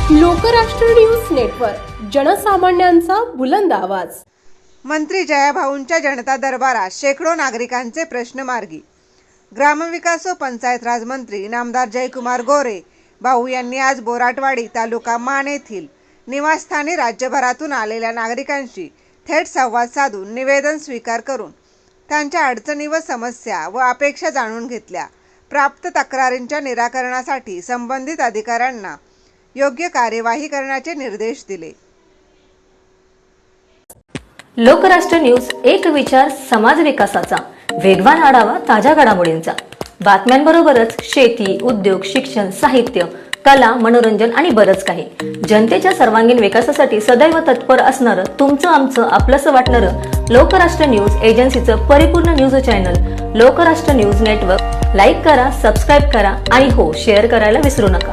Lokrashtra news network, जनसामान्यांचा बुलंद आवाज। मंत्री जयाभाऊंच्या जनता दरबारात शेकडो नागरिकांचे प्रश्न मार्गी। ग्रामविकास व पंचायत राज मंत्री नामदार जयकुमार गोरे भाऊ यांनी आज बोराटवाडी तालुका मान येथील निवासस्थानी राज्यभरातून आलेल्या नागरिकांशी थेट संवाद साधून निवेदन स्वीकार करून त्यांच्या अडचणी व समस्या व अपेक्षा जाणून घेतल्या। प्राप्त तक्रारींच्या निराकरणासाठी संबंधित अधिकाऱ्यांना योग्य कार्यवाही करण्याचे निर्देश दिले। लोकराष्ट्र न्यूज, एक विचार समाज विकासाचा, वेगवान आढावा ताज्या घडामोडींचा, बातम्यांबरोबरच शेती, उद्योग, शिक्षण, साहित्य, कला, मनोरंजन आणि बरंच काही। जनतेच्या सर्वांगीण विकासासाठी सदैव तत्पर असणारं, तुमचं आमचं आपलंसं वाटणारं लोकराष्ट्र न्यूज एजन्सीचं परिपूर्ण news channel Lokrashtra news network like करा, सबस्क्राईब करा आणि हो, शेअर करायला विसरू नका।